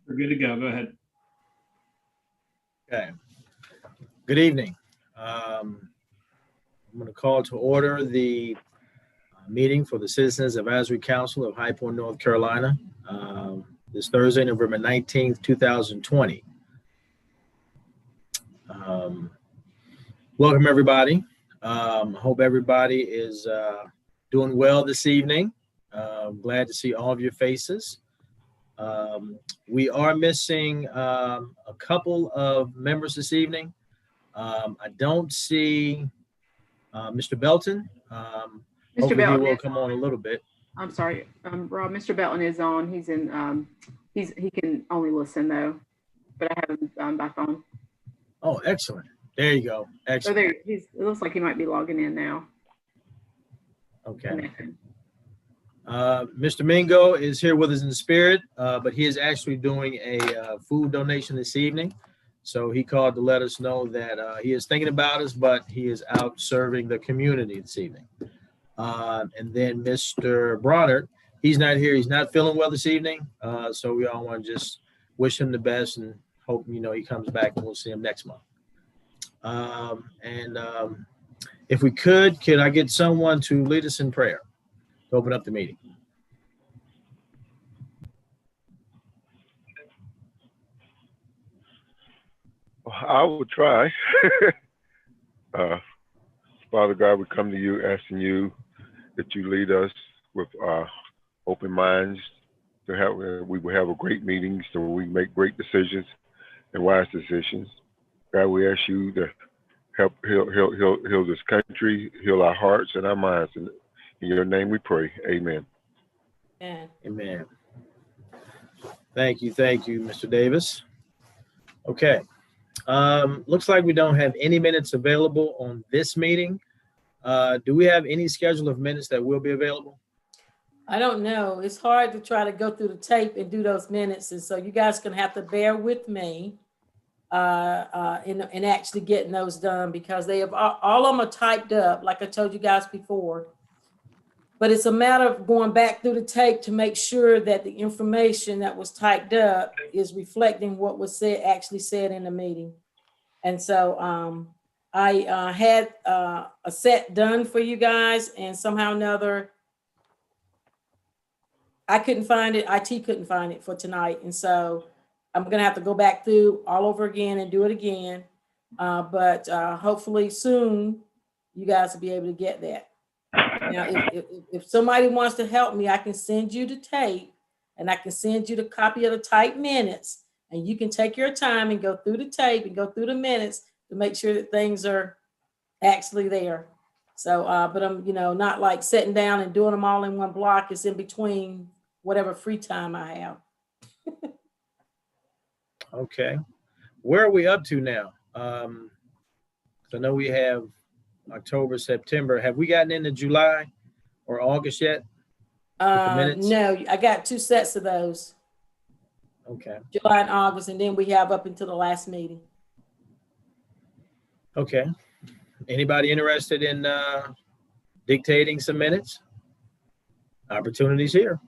We're good to go. Go ahead. Okay. Good evening. I'm going to call to order the meeting for the Citizens Advisory Council of High Point, North Carolina, this Thursday, November 19th, 2020. Welcome, everybody. Hope everybody is doing well this evening. Glad to see all of your faces. We are missing a couple of members this evening. I don't see Mr. Belton. Mr. Belton he will come on a little bit. I'm sorry, Rob. Mr. Belton is on. He's in. He can only listen though, but I have him by phone. Oh, excellent. There you go. Excellent. So there, it looks like he might be logging in now. Okay. Mr. Mingo is here with us in spirit, but he is actually doing a food donation this evening. So he called to let us know that he is thinking about us, but he is out serving the community this evening. And then Mr. Bronner, he's not here. He's not feeling well this evening. So we all want to just wish him the best and hope, he comes back and we'll see him next month. If we could I get someone to lead us in prayer to open up the meeting? I will try. Father God, we come to you asking you that you lead us with open minds to have we will have a great meeting so we make great decisions and wise decisions. God, we ask you to help heal this country, heal our hearts and our minds. In your name we pray. Amen. Amen. Thank you, Mr. Davis. Okay. Looks like we don't have any minutes available on this meeting. Do we have any schedule of minutes that will be available? I don't know. It's hard to try to go through the tape and do those minutes. And so you guys can have to bear with me in actually getting those done, because they have all of them are typed up, like I told you guys before. But it's a matter of going back through the tape to make sure that the information that was typed up is reflecting what was actually said in the meeting. And so I had a set done for you guys, and somehow or another, I couldn't find it. IT couldn't find it for tonight. And so I'm going to have to go back through all over again and do it again. But hopefully soon you guys will be able to get that. Now, if somebody wants to help me, I can send you the tape and I can send you the copy of the typed minutes, and you can take your time and go through the tape and go through the minutes to make sure that things are actually there. So, but I'm, not like sitting down and doing them all in one block. It's in between whatever free time I have. Okay. Where are we up to now? I know we have October, September. Have we gotten into July or August yet? No, I got 2 sets of those. Okay. July and August, and then we have up until the last meeting. Okay. Anybody interested in dictating some minutes? Opportunities here.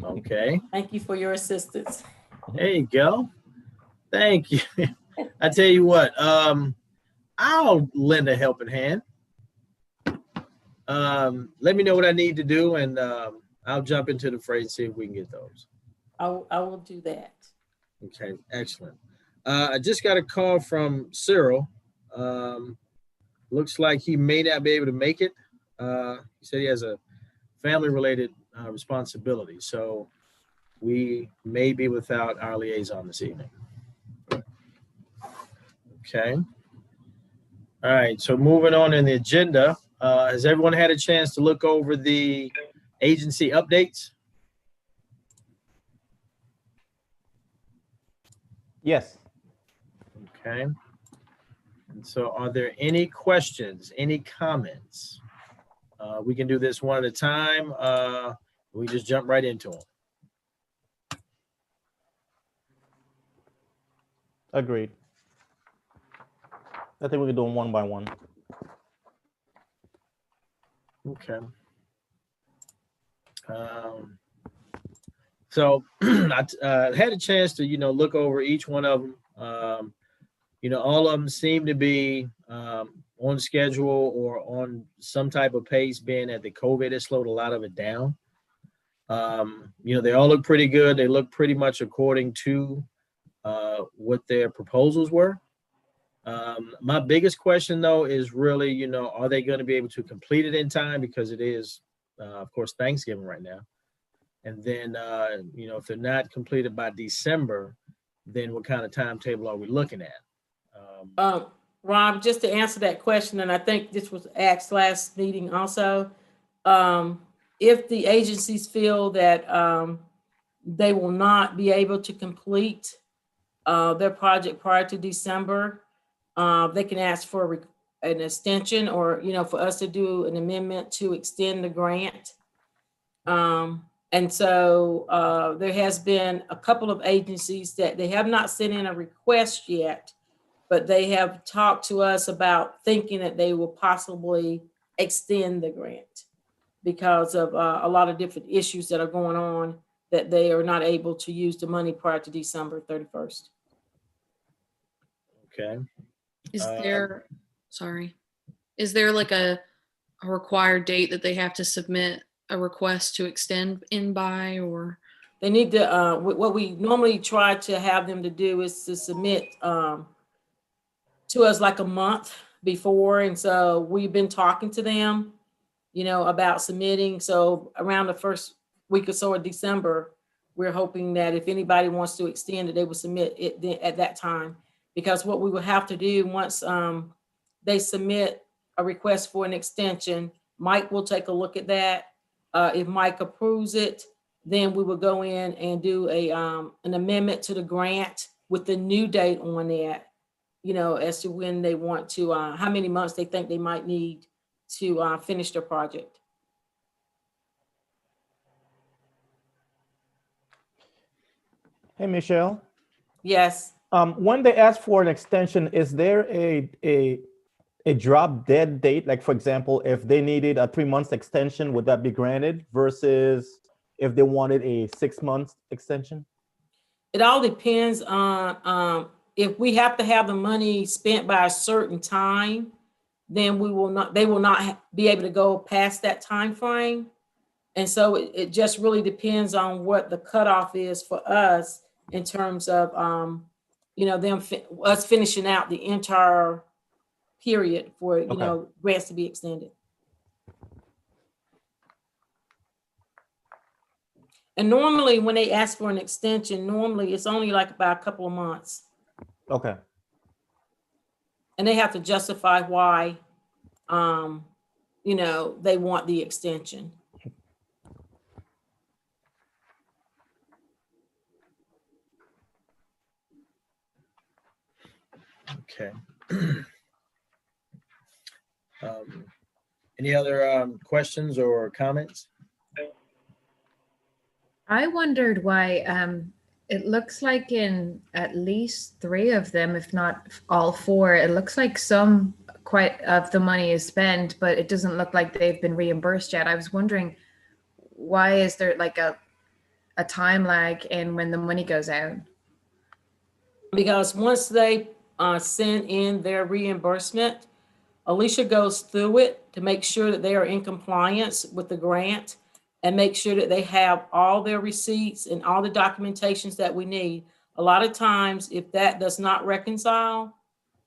Okay. Thank you for your assistance. There you go. Thank you. I tell you what, I'll lend a helping hand. Let me know what I need to do, and I'll jump into the fray and see if we can get those. I will do that. Okay, excellent. I just got a call from Cyril. Looks like he may not be able to make it. He said he has a family-related responsibility, so we may be without our liaison this evening. Okay. All right, so moving on in the agenda, has everyone had a chance to look over the agency updates? Yes. Okay. And so are there any questions, any comments? We can do this one at a time. We just jump right into them. Agreed. I think we can do them one by one. Okay. So I had a chance to, look over each one of them. All of them seem to be on schedule or on some type of pace, being that the COVID has slowed a lot of it down. They all look pretty good. They look pretty much according to what their proposals were. My biggest question, though, is really, are they going to be able to complete it in time? Because it is, of course, Thanksgiving right now. And then, if they're not completed by December, then what kind of timetable are we looking at? Rob, just to answer that question, and I think this was asked last meeting also, if the agencies feel that they will not be able to complete their project prior to December, they can ask for an extension or, for us to do an amendment to extend the grant. And so there has been a couple of agencies that they have not sent in a request yet, but they have talked to us about thinking that they will possibly extend the grant because of a lot of different issues that are going on, that they are not able to use the money prior to December 31st. Okay. Is there like a required date that they have to submit a request to extend in by, or? They need to, what we normally try to have them to do is to submit to us like a month before. And so we've been talking to them, about submitting. So around the first week or so of December, we're hoping that if anybody wants to extend it, they will submit it at that time. Because what we will have to do once they submit a request for an extension, Mike will take a look at that. If Mike approves it, then we will go in and do an amendment to the grant with the new date on that, as to when they want to, how many months they think they might need to finish their project. Hey, Michelle. Yes. When they ask for an extension, is there a drop dead date? Like, for example, if they needed a 3 months extension, would that be granted versus if they wanted a 6 months extension? It all depends on if we have to have the money spent by a certain time, then they will not be able to go past that time frame. And so it just really depends on what the cutoff is for us in terms of, us finishing out the entire period for, grants to be extended. And normally when they ask for an extension, normally it's only like about a couple of months. Okay. And they have to justify why, they want the extension. Okay. Any other questions or comments? I wondered why it looks like in at least 3 of them, if not all 4, it looks like some quite of the money is spent, but it doesn't look like they've been reimbursed yet. I was wondering, why is there like a time lag in when the money goes out? Because once they send in their reimbursement, Alicia goes through it to make sure that they are in compliance with the grant and make sure that they have all their receipts and all the documentations that we need. A lot of times, if that does not reconcile,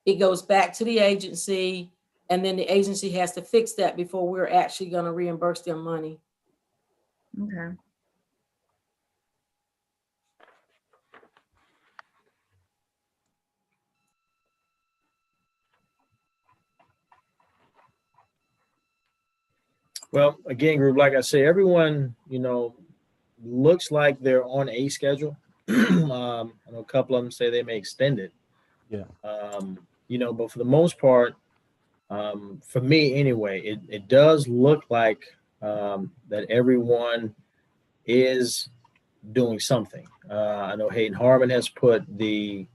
it goes back to the agency, and then the agency has to fix that before we're actually going to reimburse them money. Okay. Well, again, group, like I say, everyone, looks like they're on a schedule. I know a couple of them say they may extend it. Yeah. But for the most part, for me anyway, it does look like that everyone is doing something. I know Hayden Harmon has put the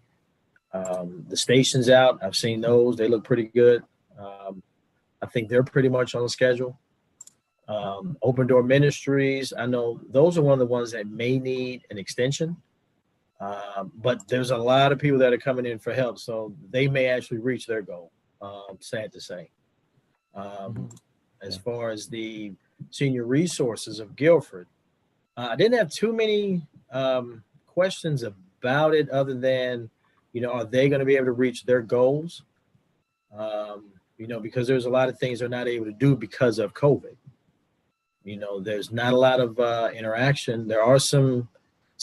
stations out. I've seen those; they look pretty good. I think they're pretty much on schedule. Open Door Ministries. I know those are one of the ones that may need an extension. But there's a lot of people that are coming in for help, so they may actually reach their goal. Sad to say. As far as the senior resources of Guilford, I didn't have too many questions about it, other than, are they going to be able to reach their goals? Because there's a lot of things they're not able to do because of COVID. There's not a lot of interaction. There are some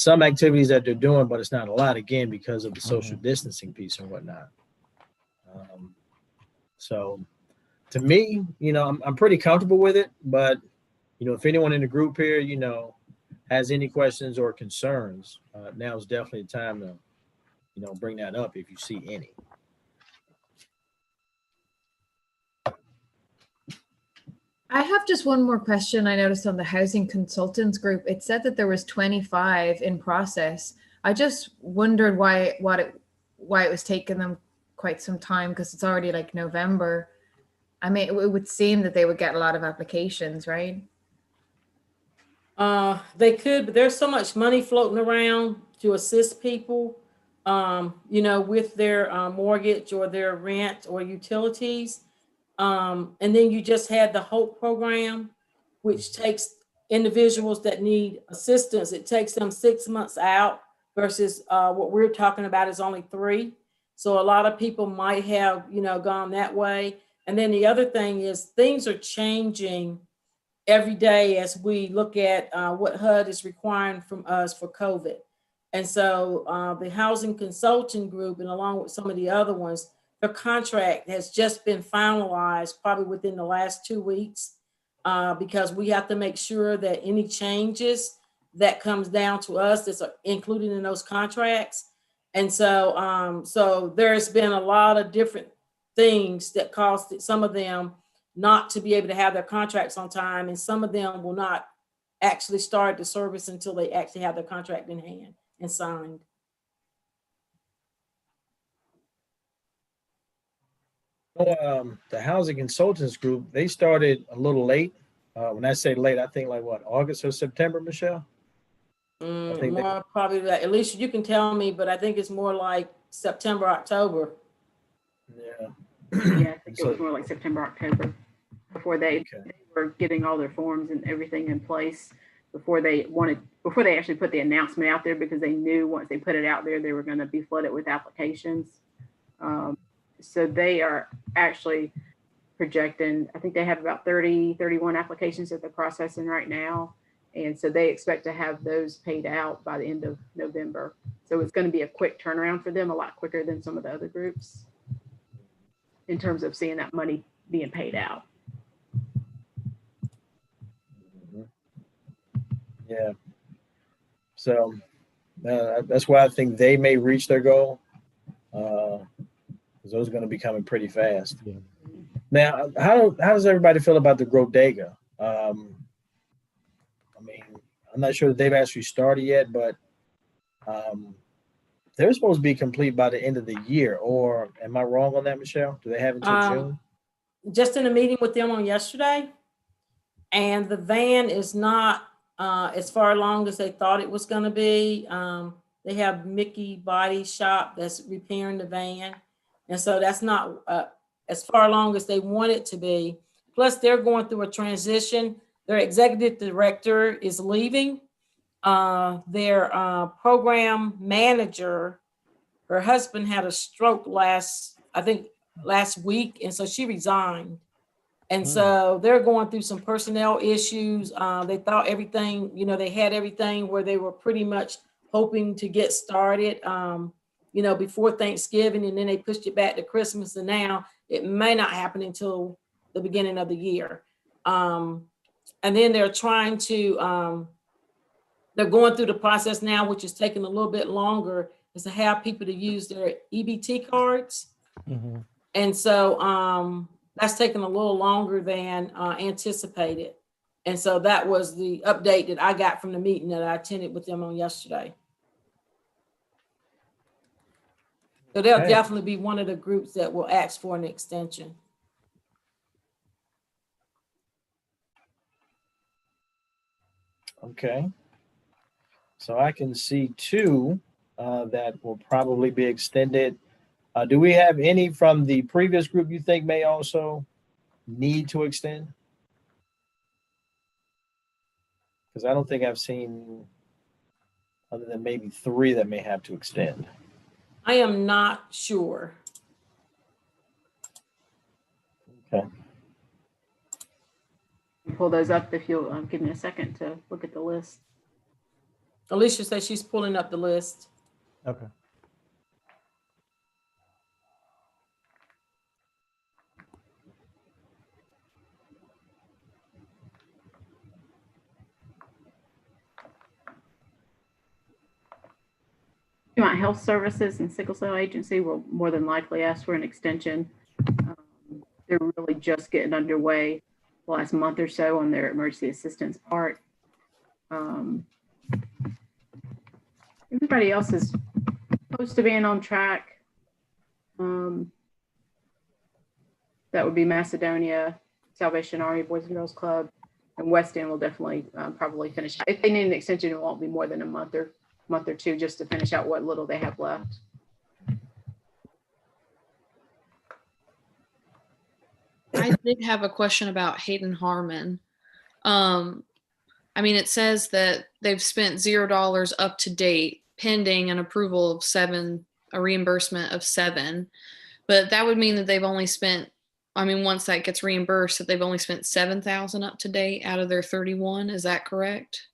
activities that they're doing, but it's not a lot, again, because of the social distancing piece and whatnot. So to me, I'm pretty comfortable with it, but if anyone in the group here, has any questions or concerns, now is definitely the time to, bring that up if you see any. I have just one more question. I noticed on the housing consultants group, it said that there was 25 in process. I just wondered why it was taking them quite some time, because it's already like November. I mean, it would seem that they would get a lot of applications, right? They could, but there's so much money floating around to assist people, with their mortgage or their rent or utilities. And then you just had the HOPE program, which takes individuals that need assistance. It takes them 6 months out versus what we're talking about is only 3. So a lot of people might have, gone that way. And then the other thing is things are changing every day as we look at what HUD is requiring from us for COVID. And so the housing consulting group, and along with some of the other ones, the contract has just been finalized probably within the last 2 weeks, because we have to make sure that any changes that comes down to us that's included in those contracts. And so, so there's been a lot of different things that caused some of them not to be able to have their contracts on time, and some of them will not actually start the service until they actually have their contract in hand and signed. The housing consultants group, they started a little late. When I say late, I think like what, August or September, Michelle? I think More probably that. At least you can tell me, but I think it's more like September, October. Yeah. Yeah, I think it was more like September, October, before they were getting all their forms and everything in place, before they actually put the announcement out there, because they knew once they put it out there, they were going to be flooded with applications. So they are actually projecting, I think they have about 31 applications that they're processing right now. And so they expect to have those paid out by the end of November. So it's going to be a quick turnaround for them, a lot quicker than some of the other groups in terms of seeing that money being paid out. Yeah. So that's why I think they may reach their goal. Because those are going to be coming pretty fast. Yeah. Now, how does everybody feel about the Grodega? I mean, I'm not sure that they've actually started yet, but they're supposed to be complete by the end of the year. Or am I wrong on that, Michelle? Do they have until June? Just in a meeting with them on yesterday, and the van is not as far along as they thought it was going to be. They have Mickey Body Shop that's repairing the van. And so that's not as far along as they want it to be. Plus, they're going through a transition. Their executive director is leaving. Their program manager, her husband had a stroke last week, and so she resigned. And so they're going through some personnel issues. They thought everything, they had everything where they were pretty much hoping to get started, before Thanksgiving, and then they pushed it back to Christmas, and now it may not happen until the beginning of the year. And then they're trying to, they're going through the process now, which is taking a little bit longer, is to have people to use their EBT cards. Mm-hmm. And so that's taking a little longer than anticipated. And so that was the update that I got from the meeting that I attended with them on yesterday. So they'll definitely be one of the groups that will ask for an extension. Okay. So I can see two that will probably be extended. Do we have any from the previous group you think may also need to extend? Because I don't think I've seen other than maybe three that may have to extend. I am not sure. Okay. Pull those up if you'll give me a second to look at the list. Alicia says she's pulling up the list. Okay. Human Health Services and Sickle Cell Agency will more than likely ask for an extension. They're really just getting underway the last month or so on their emergency assistance part. Everybody else is supposed to be on track. That would be Macedonia, Salvation Army, Boys and Girls Club, and West End will definitely probably finish. If they need an extension, it won't be more than a month or two just to finish out what little they have left. I did have a question about Hayden Harmon. I mean, it says that they've spent $0 up to date, pending an approval of a reimbursement of $7. But that would mean that they've only spent, I mean, once that gets reimbursed, that they've only spent $7,000 up to date out of their 31. Is that correct?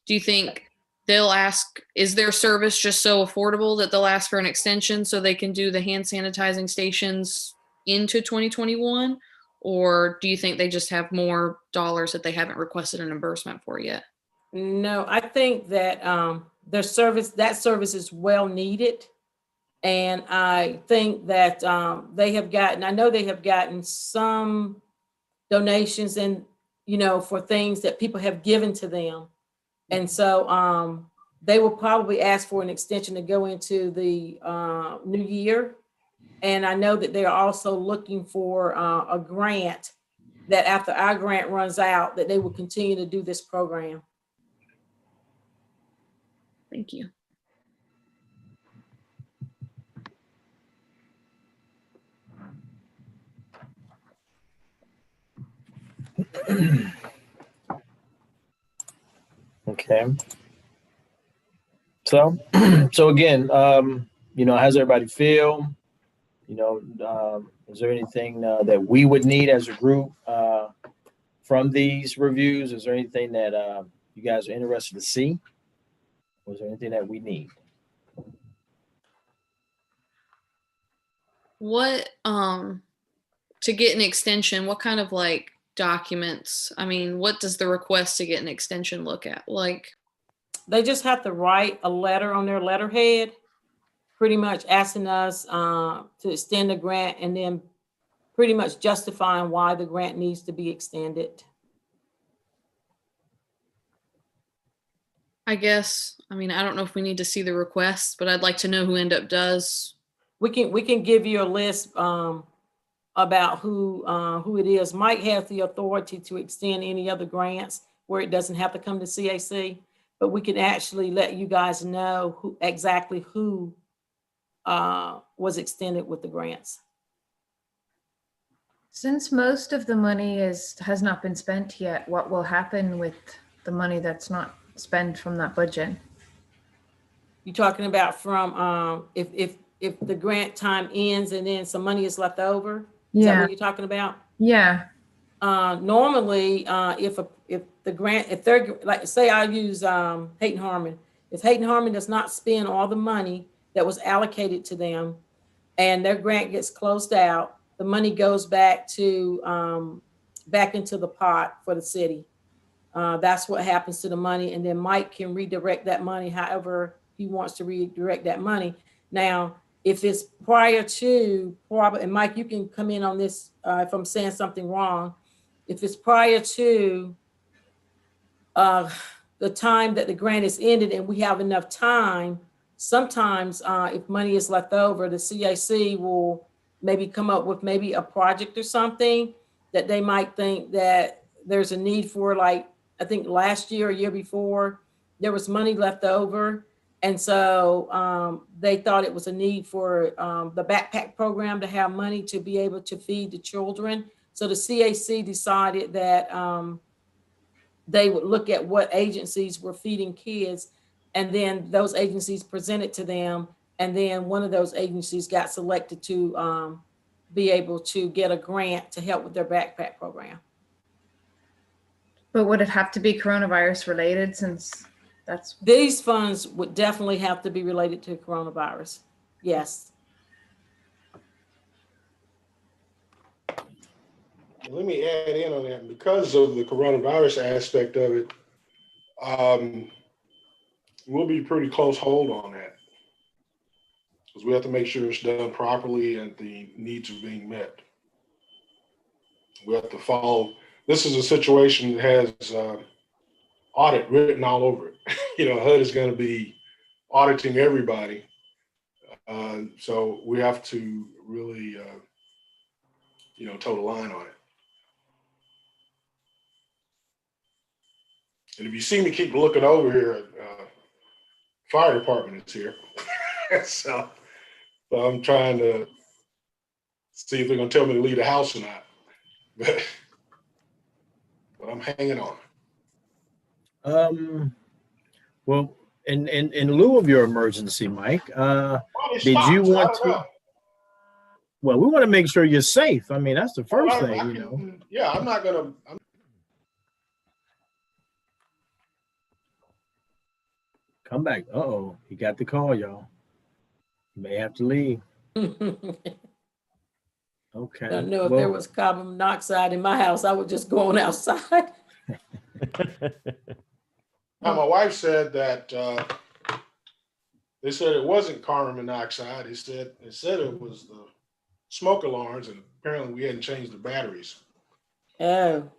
Do you think they'll ask, is their service just so affordable that they'll ask for an extension so they can do the hand sanitizing stations into 2021? Or do you think they just have more dollars that they haven't requested an reimbursement for yet? No, I think that that service is well needed. And I think that I know they have gotten some donations and, for things that people have given to them. And so they will probably ask for an extension to go into the new year. And I know that they're also looking for a grant that after our grant runs out, that they will continue to do this program. Thank you. Okay. So again, how's everybody feel? Is there anything that we would need as a group from these reviews? Is there anything that you guys are interested to see? Or is there anything that we need? What, to get an extension, what kind of like documents? I mean, what does the request to get an extension look at? Like, they just have to write a letter on their letterhead, pretty much asking us to extend the grant and then pretty much justifying why the grant needs to be extended. I guess, I mean, I don't know if we need to see the requests, but I'd like to know who end up does. We can give you a list about who it is. Mike has the authority to extend any other grants where it doesn't have to come to CAC, but we can actually let you guys know who exactly was extended with the grants. Since most of the money has not been spent yet, what will happen with the money that's not spent from that budget? You're talking about from if the grant time ends and then some money is left over? Is that what you're talking about? Yeah. Normally, if they're like, say I use Hayden Harmon, if Hayden Harmon does not spend all the money that was allocated to them and their grant gets closed out, the money goes back into the pot for the city. That's what happens to the money. And then Mike can redirect that money however he wants to redirect that money. Now, if it's prior to, and Mike, you can come in on this if I'm saying something wrong. If it's prior to the time that the grant is ended and we have enough time, sometimes if money is left over, the CAC will maybe come up with maybe a project or something that they might think that there's a need for, like I think last year or year before, there was money left over. And so they thought it was a need for the backpack program to have money to be able to feed the children. So the CAC decided that they would look at what agencies were feeding kids, and then those agencies presented to them. And then one of those agencies got selected to be able to get a grant to help with their backpack program. But would it have to be coronavirus related, since that's These funds would definitely have to be related to coronavirus. Yes. Let me add in on that. Because of the coronavirus aspect of it, we'll be pretty close hold on that, because we have to make sure it's done properly and the needs are being met. We have to follow. This is a situation that has audit written all over it. HUD is going to be auditing everybody. So we have to really, toe the line on it. And if you see me keep looking over here, fire department is here. so I'm trying to see if they're going to tell me to leave the house or not. But I'm hanging on. Well, in lieu of your emergency, Mike, did you want to? Well, we want to make sure you're safe. I mean, that's the first thing, Yeah, I'm not gonna. Come back. Uh-oh, he got the call, y'all. You may have to leave. Okay. I don't know if there was carbon monoxide in my house, I would just go on outside. Now, my wife said that they said it wasn't carbon monoxide. They said it was the smoke alarms, and apparently we hadn't changed the batteries. Oh.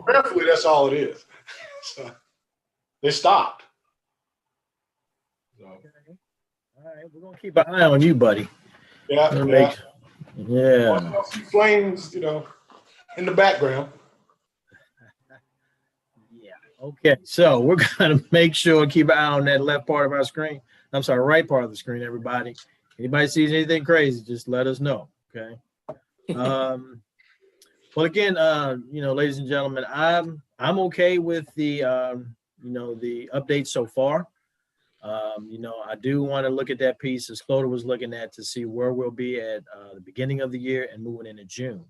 Prayerfully, that's all it is. So they stopped. So. All right, we're gonna keep an eye on you, buddy. Yeah. Yeah. Flames, in the background. Yeah. Okay. So we're gonna make sure to keep an eye on that left part of our screen. I'm sorry, right part of the screen, everybody. Anybody sees anything crazy, just let us know. Okay. Well, again, ladies and gentlemen, I'm okay with the the updates so far. I do want to look at that piece as Clodagh was looking at to see where we'll be at the beginning of the year and moving into June.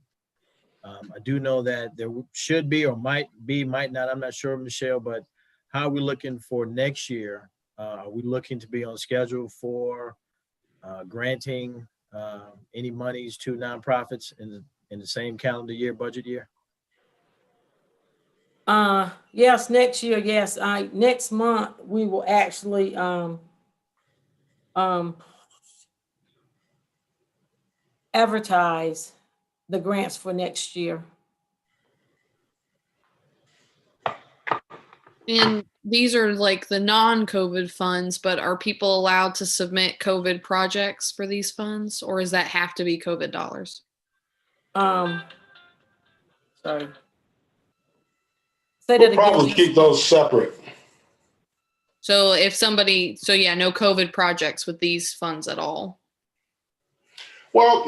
I do know that there should be or might not. I'm not sure, Michelle, but how are we looking for next year? Are we looking to be on schedule for granting any monies to nonprofits in the same calendar year, budget year? Yes, next year, yes. Next month we will actually advertise the grants for next year. And these are like the non-COVID funds, but are people allowed to submit COVID projects for these funds, or does that have to be COVID dollars? Sorry. We'll probably keep those separate. So if somebody, no COVID projects with these funds at all. Well,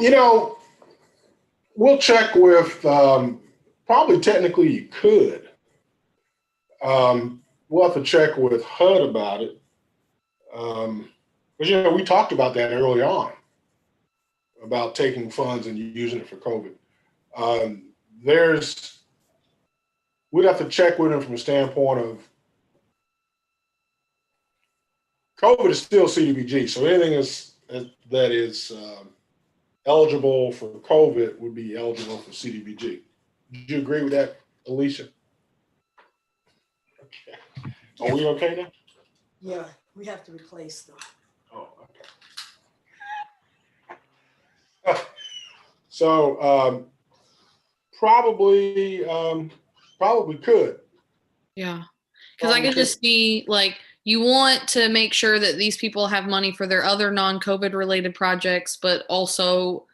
we'll check with, probably technically you could. We'll have to check with HUD about it. Because, we talked about that early on, about taking funds and using it for COVID. We'd have to check with them from a standpoint of COVID is still CDBG. So anything that is eligible for COVID would be eligible for CDBG. Did you agree with that, Alicia? Okay. Are we okay now? Yeah, we have to replace them. Oh, okay. So probably could. Yeah. Because I could just see, you want to make sure that these people have money for their other non-COVID related projects, but also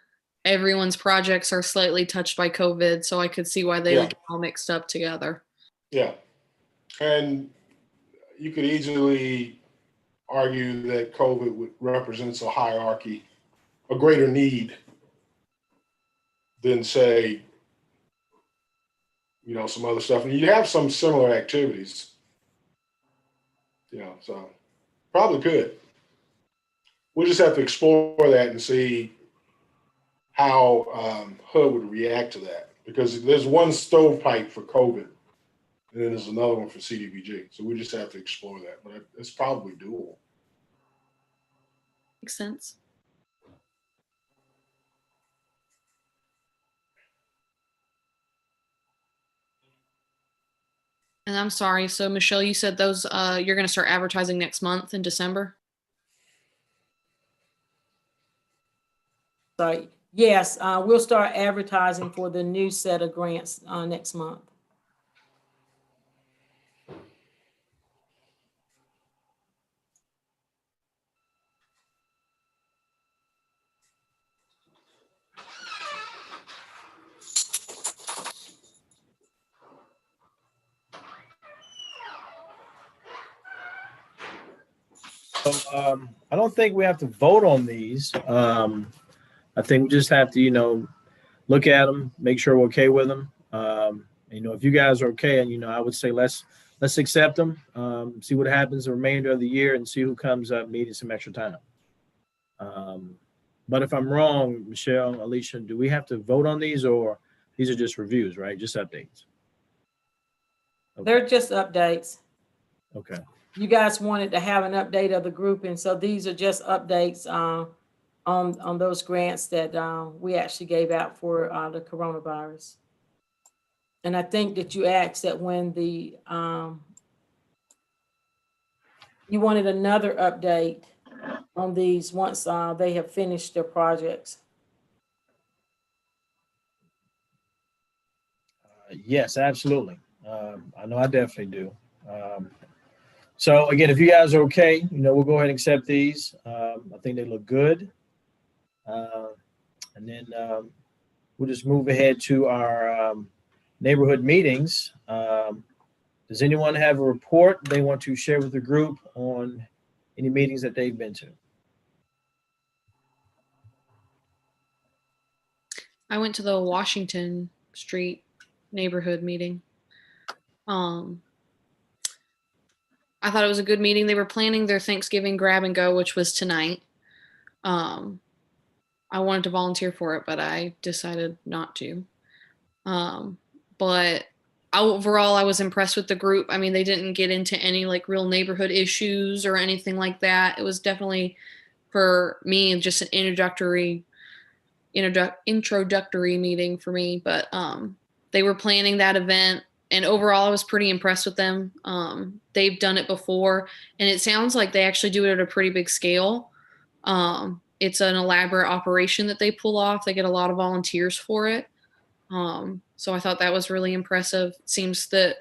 everyone's projects are slightly touched by COVID, so I could see why they would get all mixed up together. Yeah. And you could easily argue that COVID represents a hierarchy, a greater need than, say, you know, some other stuff. And you have some similar activities, you know, so probably could. We'll just have to explore that and see how HUD would react to that, because there's one stovepipe for COVID, and then there's another one for CDBG. So we just have to explore that, but it's probably doable. Makes sense. And I'm sorry. So Michelle, you said those you're going to start advertising next month in December. So yes, we'll start advertising for the new set of grants next month. So, I don't think we have to vote on these. I think we just have to, you know, look at them, make sure we're okay with them. You know, if you guys are okay, and, you know, I would say let's accept them, see what happens the remainder of the year, and see who comes up needing some extra time. But if I'm wrong, Michelle, Alicia, do we have to vote on these, or these are just reviews, right? Just updates? Okay. They're just updates. Okay. You guys wanted to have an update of the group, and so these are just updates on those grants that we actually gave out for the coronavirus. And I think that you asked that when the you wanted another update on these once they have finished their projects. Yes, absolutely. I know I definitely do. So again, if you guys are okay, you know, we'll go ahead and accept these. I think they look good. And then we'll just move ahead to our neighborhood meetings. Does anyone have a report they want to share with the group on any meetings that they've been to? I went to the Washington Street neighborhood meeting. I thought it was a good meeting. They were planning their Thanksgiving grab and go, which was tonight. I wanted to volunteer for it, but I decided not to. But overall, I was impressed with the group. I mean, they didn't get into any like real neighborhood issues or anything like that. It was definitely, for me, just an introductory meeting for me. But they were planning that event, and overall, I was pretty impressed with them. They've done it before, and it sounds like they actually do it at a pretty big scale. It's an elaborate operation that they pull off. They get a lot of volunteers for it. So I thought that was really impressive. It seems that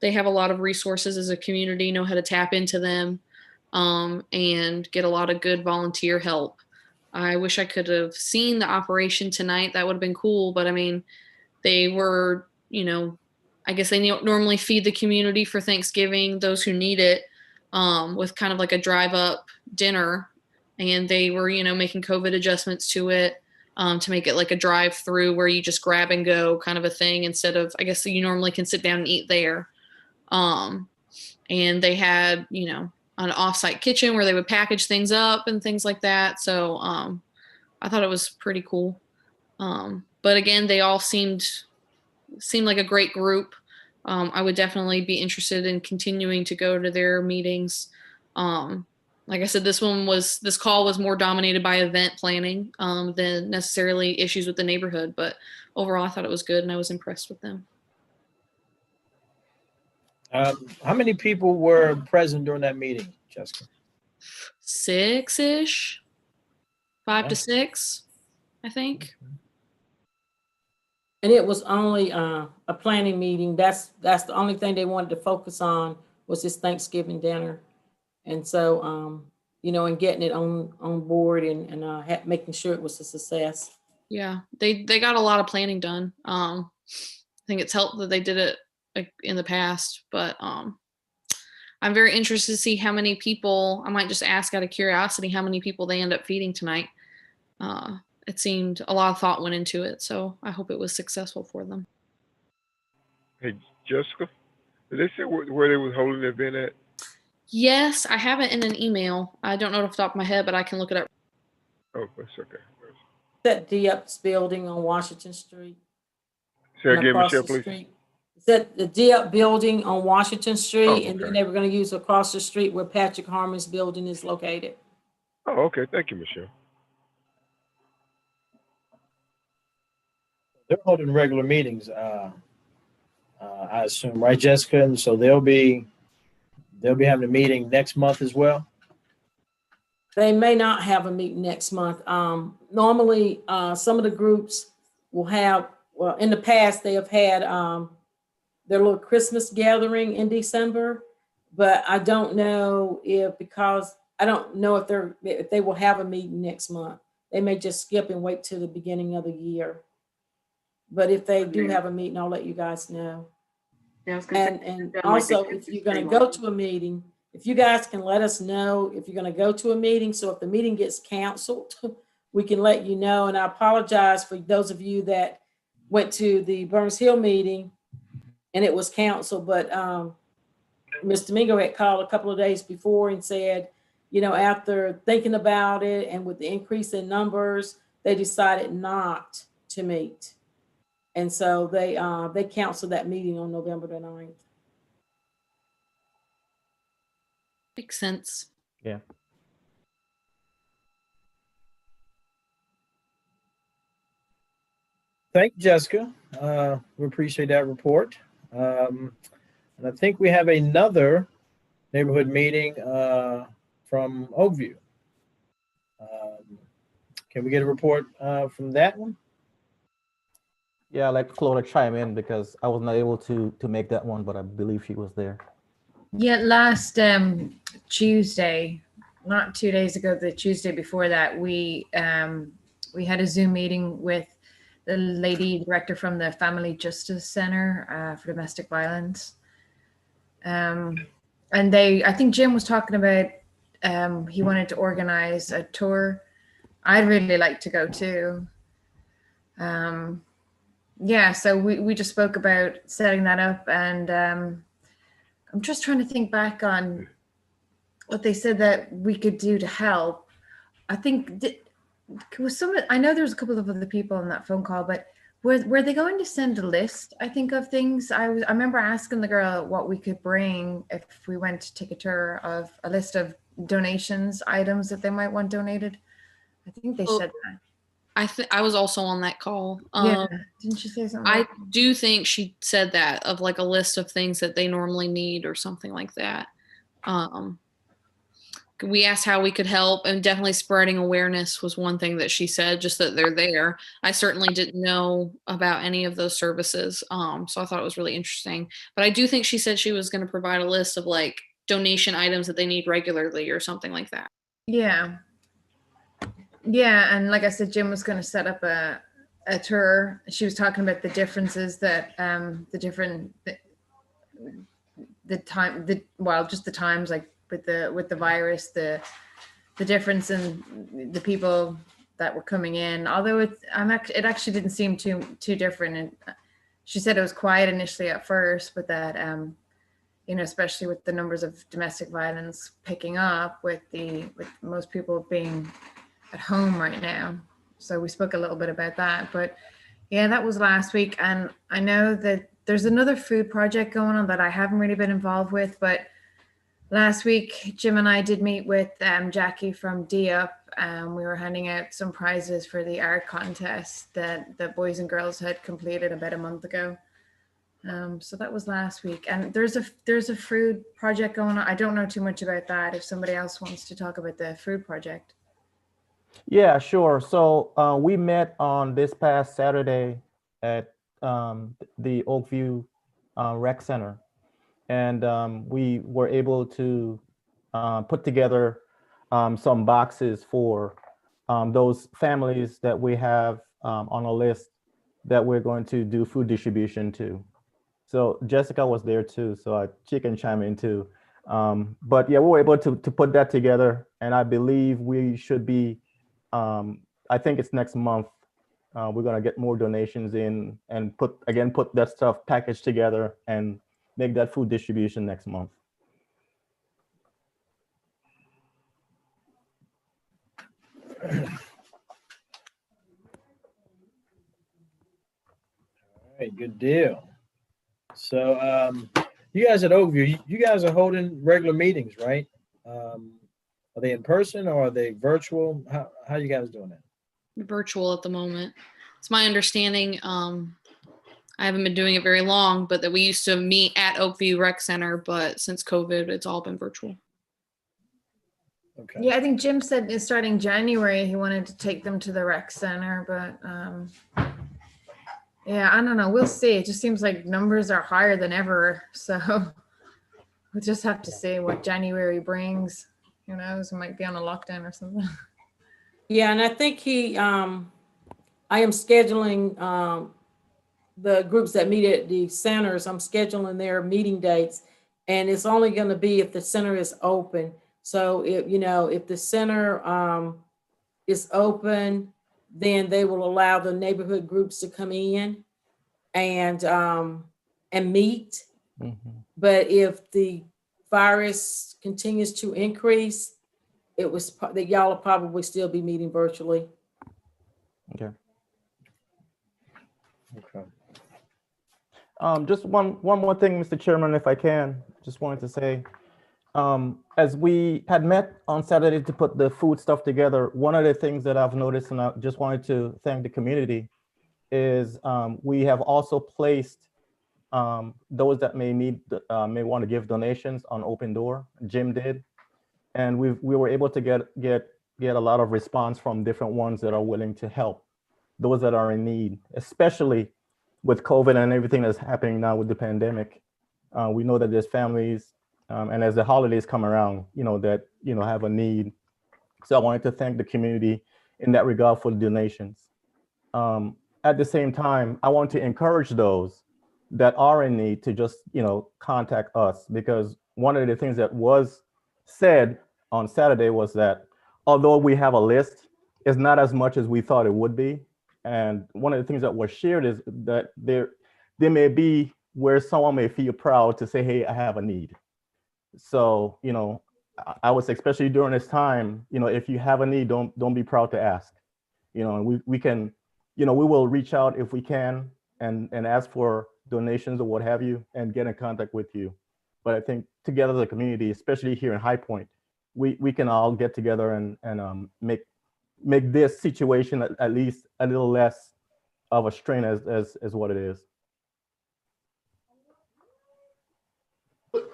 they have a lot of resources as a community, know how to tap into them, and get a lot of good volunteer help. I wish I could have seen the operation tonight. That would have been cool. But I mean, they were, you know, I guess they normally feed the community for Thanksgiving, those who need it, with kind of like a drive up dinner. And they were, you know, making COVID adjustments to it, to make it like a drive through where you just grab and go kind of a thing, instead of, I guess you normally can sit down and eat there. And they had, you know, an offsite kitchen where they would package things up and things like that. So I thought it was pretty cool. But again, they all seemed like a great group. I would definitely be interested in continuing to go to their meetings. Like I said, this call was more dominated by event planning than necessarily issues with the neighborhood. But overall, I thought it was good, and I was impressed with them. How many people were present during that meeting, Jessica? 6-ish, 5 to 6, I think. And it was only a planning meeting. That's the only thing they wanted to focus on was this Thanksgiving dinner. And so, you know, and getting it on board and making sure it was a success. Yeah, they got a lot of planning done. I think it's helped that they did it like in the past, but I'm very interested to see how many people. I might just ask out of curiosity how many people they end up feeding tonight. It seemed a lot of thought went into it, so I hope it was successful for them. Hey, Jessica, did they say where they was holding the event at? Yes, I have it in an email. I don't know off the top of my head, but I can look it up. Oh, that's okay. That Diep's building on Washington Street. Say and again, across Michelle, the please. street. Is that the Diep building on Washington Street? Oh, And then okay. they were going to use across the street where Patrick Harmon's building is located. Oh, okay. Thank you, Michelle. They're holding regular meetings, I assume, right, Jessica? And so they'll be having a meeting next month as well. They may not have a meeting next month. Normally, some of the groups will have, well, in the past, they have had their little Christmas gathering in December, but I don't know if they will have a meeting next month. They may just skip and wait till the beginning of the year. But if they do have a meeting, I'll let you guys know. Yeah, I was gonna say, And done like also, a if you're gonna Christmas tree go one. to a meeting, if you guys can let us know if you're gonna go to a meeting, so if the meeting gets canceled, we can let you know. And I apologize for those of you that went to the Burns Hill meeting and it was canceled, but Mr. Mingo had called a couple of days before and said, after thinking about it and with the increase in numbers, they decided not to meet. And so they canceled that meeting on November the 9th. Makes sense. Yeah. Thank you, Jessica. We appreciate that report. And I think we have another neighborhood meeting from Oakview. Can we get a report from that one? Yeah, I'd like Chloe to chime in because I was not able to make that one, but I believe she was there. Yeah, last Tuesday, not 2 days ago, the Tuesday before that, we had a Zoom meeting with the lady director from the Family Justice Center for Domestic Violence. And I think Jim was talking about he wanted to organize a tour. I'd really like to go too. Yeah, so we just spoke about setting that up, and I'm just trying to think back on what they said that we could do to help. I think I know there was a couple of other people on that phone call, but were they going to send a list, I think, of things? I remember asking the girl what we could bring if we went to take a tour, of a list of donations, items that they might want donated. I think they said that. I was also on that call. Yeah, didn't you say something? I do think she said that, of like a list of things that they normally need or something like that. We asked how we could help, and definitely spreading awareness was one thing that she said, just that they're there. I certainly didn't know about any of those services. So I thought it was really interesting. But I do think she said she was going to provide a list of like donation items that they need regularly or something like that. Yeah. Yeah, and like I said, Jim was going to set up a tour. She was talking about the differences that just the times, like with the virus, the difference in the people that were coming in. Although it actually didn't seem too different. And she said it was quiet initially at first, but that especially with the numbers of domestic violence picking up, with most people being at home right now. So we spoke a little bit about that, but yeah, that was last week. And I know that there's another food project going on that I haven't really been involved with, but last week, Jim and I did meet with Jackie from Diep. We were handing out some prizes for the art contest that the boys and girls had completed about a month ago. So that was last week. And there's a food project going on. I don't know too much about that. If somebody else wants to talk about the food project. Yeah, sure. So we met on this past Saturday at the Oakview Rec Center, and we were able to put together some boxes for those families that we have on a list that we're going to do food distribution to. So Jessica was there too, so she can chime in too. But yeah, we were able to put that together, and I believe we should be, I think it's next month, we're gonna get more donations in and put that stuff packaged together and make that food distribution next month. All right, good deal. So you guys at Oakview, you guys are holding regular meetings, right? Are they in person or are they virtual? How are you guys doing that? Virtual at the moment. It's my understanding. I haven't been doing it very long, but that we used to meet at Oakview Rec Center, but since COVID, it's all been virtual. Okay. Yeah, I think Jim said starting January he wanted to take them to the rec center, but yeah, I don't know. We'll see. It just seems like numbers are higher than ever, so we'll just have to see what January brings. Who knows? We might be on a lockdown or something. Yeah, and I think I am scheduling the groups that meet at the centers. I'm scheduling their meeting dates, and it's only going to be if the center is open. So if the center is open, then they will allow the neighborhood groups to come in and meet. Mm-hmm. But if the virus continues to increase, that y'all will probably still be meeting virtually. Okay. Okay. Just one more thing, Mr. Chairman, if I can, just wanted to say, as we had met on Saturday to put the food stuff together, one of the things that I've noticed, and I just wanted to thank the community, is we have also placed those that may want to give donations on Open Door. Jim did, and we were able to get a lot of response from different ones that are willing to help those that are in need, especially with COVID and everything that's happening now with the pandemic. We know that there's families, and as the holidays come around, that have a need. So I wanted to thank the community in that regard for the donations. At the same time, I want to encourage those that are in need to just contact us, because one of the things that was said on Saturday was that although we have a list, it's not as much as we thought it would be. And one of the things that was shared is that there may be where someone may feel proud to say, hey, I have a need. So, I would say, especially during this time, if you have a need, don't be proud to ask. And we can, we will reach out if we can and ask for donations or what have you and get in contact with you. But I think together as a community, especially here in High Point, we can all get together and make this situation at least a little less of a strain as what it is.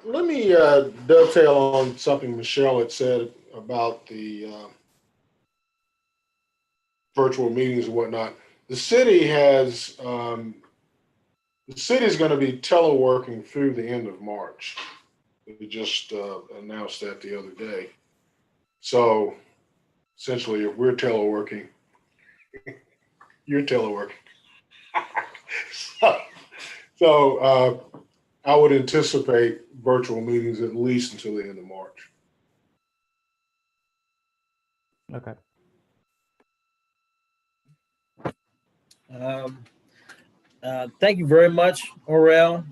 Let me dovetail on something Michelle had said about the virtual meetings and whatnot. The city is going to be teleworking through the end of March. We just announced that the other day. So essentially, if we're teleworking, you're teleworking. So I would anticipate virtual meetings at least until the end of March. Okay. Thank you very much, Orel,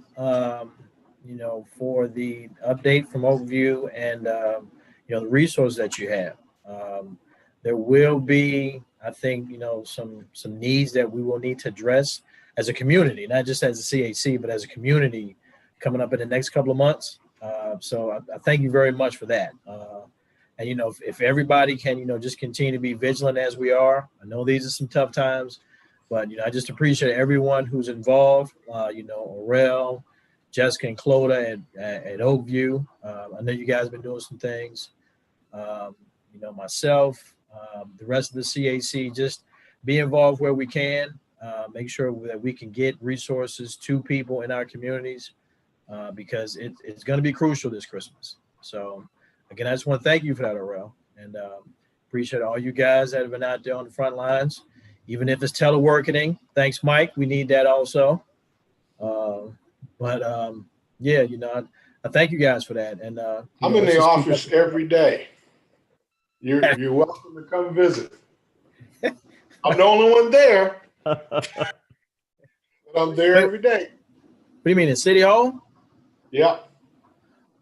for the update from Oakview and, the resources that you have. There will be, I think, some needs that we will need to address as a community, not just as a CAC, but as a community coming up in the next couple of months. So I thank you very much for that. And, if everybody can, just continue to be vigilant as we are. I know these are some tough times, but, I just appreciate everyone who's involved, Orel, Jessica and Clodagh at Oakview. I know you guys have been doing some things. Myself, the rest of the CAC, just be involved where we can. Make sure that we can get resources to people in our communities because it's going to be crucial this Christmas. So, again, I just want to thank you for that, Orel, and appreciate all you guys that have been out there on the front lines, even if it's teleworking. Thanks, Mike. We need that also. Yeah, you know, I thank you guys for that. And I'm in the office every day. You're welcome to come visit. I'm the only one there. But I'm there every day. What do you mean, in City Hall? Yeah.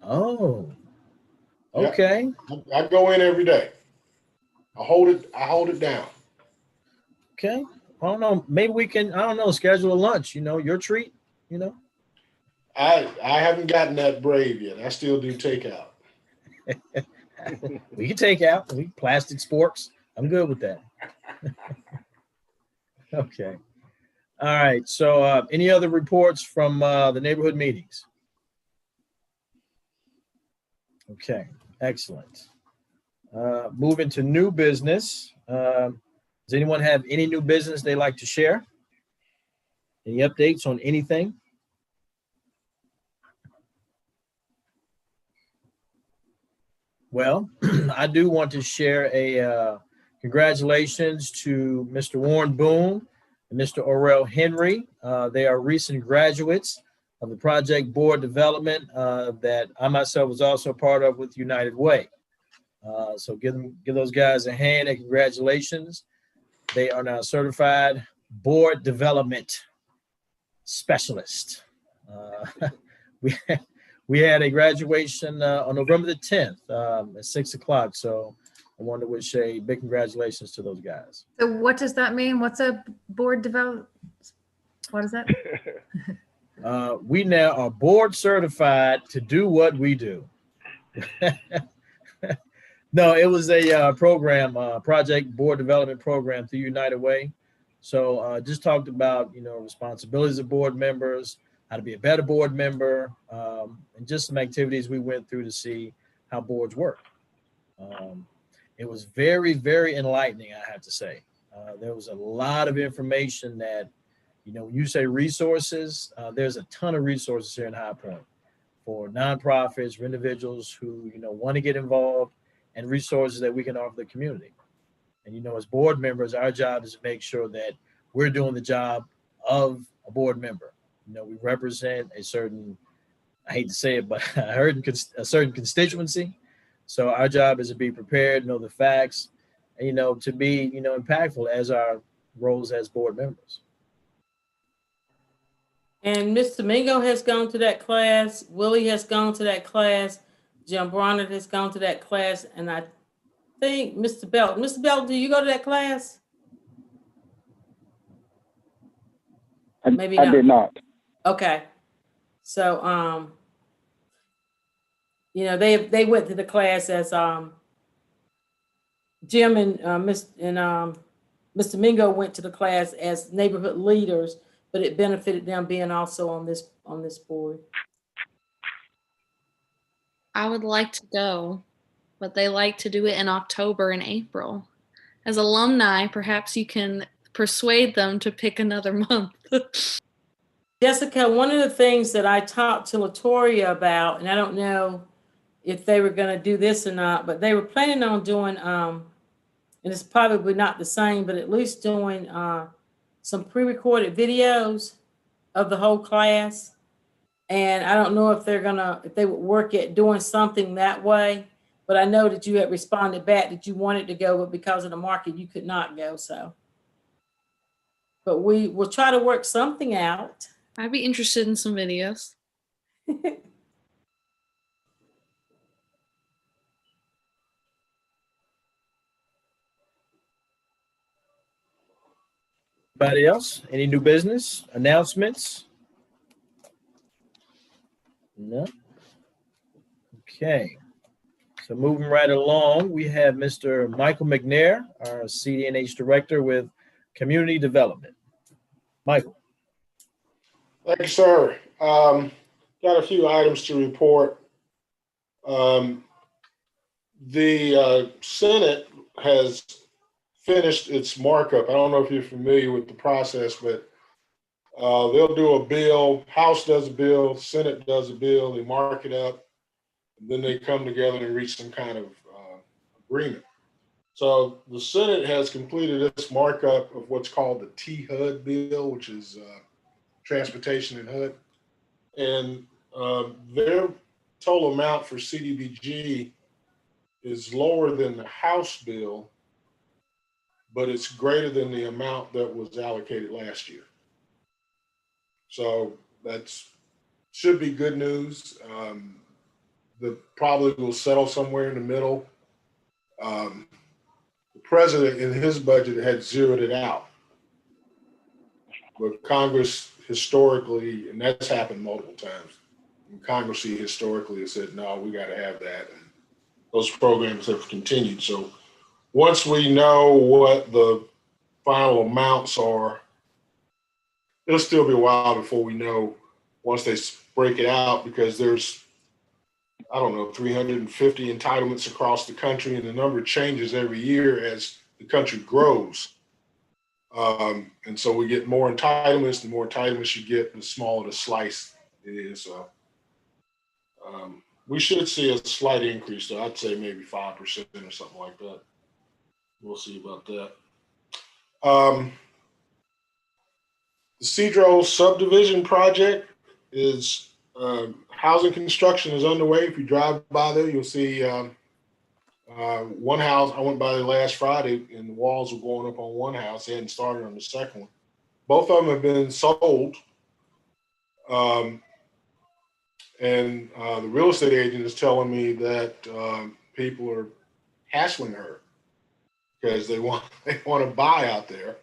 Oh, okay. I go in every day. I hold it down. Okay. I don't know. Maybe we can, I don't know, schedule a lunch, you know, your treat, you know. I haven't gotten that brave yet. I still do takeout. We can take out plastic sporks. I'm good with that. Okay. All right. So any other reports from the neighborhood meetings? Okay. Excellent. Moving to new business. Does anyone have any new business they'd like to share? Any updates on anything? Well, I do want to share a congratulations to Mr. Warren Boone and Mr. Orell Henry. They are recent graduates of the project board development that I myself was also part of with United Way. So give those guys a hand and congratulations. They are now certified board development specialist. We had a graduation on November the 10th at 6 o'clock. So I want to wish a big congratulations to those guys. So what does that mean? What's a board develop? What is that? We now are board certified to do what we do. No, it was a program, project board development program through United Way. So just talked about, you know, responsibilities of board members, how to be a better board member, and just some activities we went through to see how boards work. It was very, very enlightening, I have to say. There was a lot of information that, you know, when you say resources, there's a ton of resources here in High Point for nonprofits, for individuals who, you know, want to get involved, and resources that we can offer the community. And, you know, as board members, our job is to make sure that we're doing the job of a board member. You know, we represent a certain, I hate to say it, but a certain constituency. So our job is to be prepared, know the facts, and, you know, to be, you know, impactful as our roles as board members. And Mr. Mingo has gone to that class. Willie has gone to that class. Jim Bronner has gone to that class. And I think Mr. Belt, do you go to that class? Maybe not. I did not. Okay. So, you know, they went to the class as Jim and Mr. Mingo went to the class as neighborhood leaders, but it benefited them being also on this board. I would like to go, but they like to do it in October and April. As alumni, perhaps you can persuade them to pick another month. Jessica, one of the things that I talked to Latoria about, and I don't know if they were going to do this or not, but they were planning on doing, and it's probably not the same, but at least doing some pre-recorded videos of the whole class. And I don't know if if they would work at doing something that way, but I know that you had responded back that you wanted to go, but because of the market, you could not go. So, but we will try to work something out. I'd be interested in some videos. Anybody else? Any new business announcements? No. Okay. So moving right along, we have Mr. Michael McNair, our CDNH director with Community Development. Michael. Thank you, sir. Got a few items to report. The Senate has finished its markup. I don't know if you're familiar with the process, but they'll do a bill, House does a bill, Senate does a bill, they mark it up, and then they come together and reach some kind of agreement. So the Senate has completed its markup of what's called the T-HUD bill, which is transportation and HUD. And their total amount for CDBG is lower than the House bill, but it's greater than the amount that was allocated last year. So that's should be good news. The probably will settle somewhere in the middle. The president in his budget had zeroed it out, but Congress historically, and that's happened multiple times, Congress historically has said, no, we got to have that. And those programs have continued. So once we know what the final amounts are, it'll still be a while before we know once they break it out, because there's, I don't know, 350 entitlements across the country, and the number changes every year as the country grows. And so we get more entitlements. The more entitlements you get, the smaller the slice it is. So we should see a slight increase, though. I'd say maybe 5% or something like that. We'll see about that. The Cedro subdivision project is housing construction is underway. If you drive by there, you'll see one house. I went by there last Friday, and the walls were going up on one house. They hadn't started on the second one. Both of them have been sold. And the real estate agent is telling me that people are hassling her because they want to buy out there,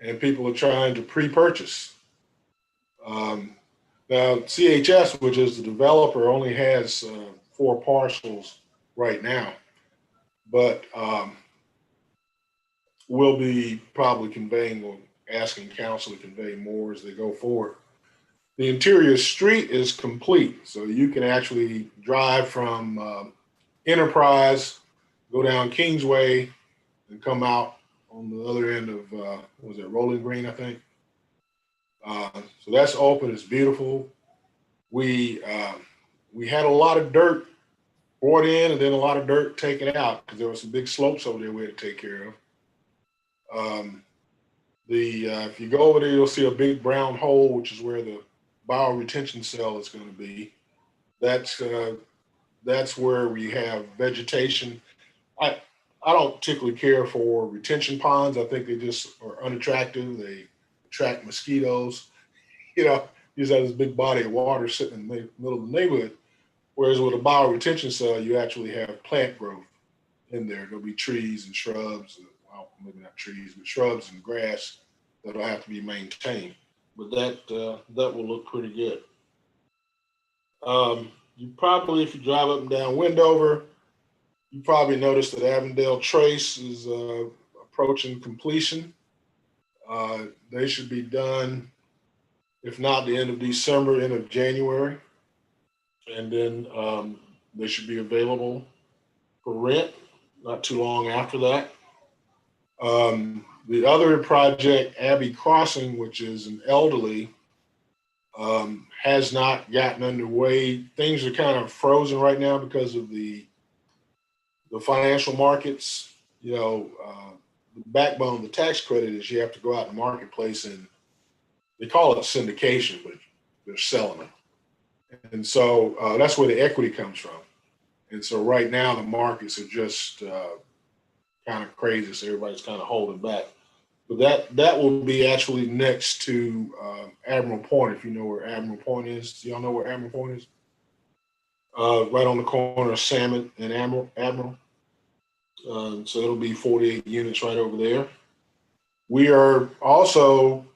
and people are trying to pre-purchase. Now, CHS, which is the developer, only has 4 parcels right now, but we'll be probably conveying or asking council to convey more as they go forward. The interior street is complete, so you can actually drive from Enterprise, go down Kingsway, and come out on the other end of, what was it, Rolling Green, I think. So that's open, it's beautiful. We had a lot of dirt brought in and then a lot of dirt taken out because there were some big slopes over there we had to take care of. If you go over there, you'll see a big brown hole, which is where the bioretention cell is going to be. That's where we have vegetation. I don't particularly care for retention ponds. I think they just are unattractive. They attract mosquitoes. You know, you just have this big body of water sitting in the middle of the neighborhood. Whereas with a bioretention cell, you actually have plant growth in there. There'll be trees and shrubs, well, maybe not trees, but shrubs and grass that'll have to be maintained. But that will look pretty good. You probably, if you drive up and down Wendover, you probably noticed that Avondale Trace is approaching completion. They should be done, if not the end of December, end of January. And then they should be available for rent not too long after that. The other project, Abbey Crossing, which is an elderly, has not gotten underway. Things are kind of frozen right now because of the financial markets. You know, the backbone of the tax credit is you have to go out in the marketplace, and they call it syndication, but they're selling them. And so that's where the equity comes from. And so right now the markets are just kind of crazy, so everybody's kind of holding back. But that will be actually next to Admiral Point, if you know where Admiral Point is. Do y'all know where Admiral Point is? Right on the corner of Salmon and Admiral. So it'll be 48 units right over there. We are also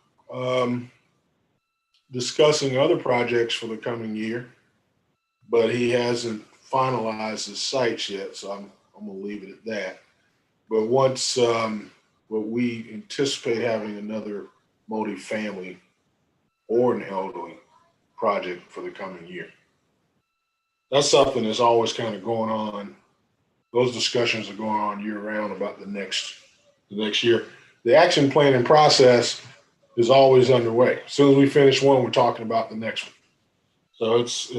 discussing other projects for the coming year, but he hasn't finalized his sites yet, so I'm going to leave it at that. But once, but we anticipate having another multifamily or an elderly project for the coming year. That's something that's always kind of going on. Those discussions are going on year round about the next year. The action planning process is always underway. As soon as we finish one, we're talking about the next one. So it's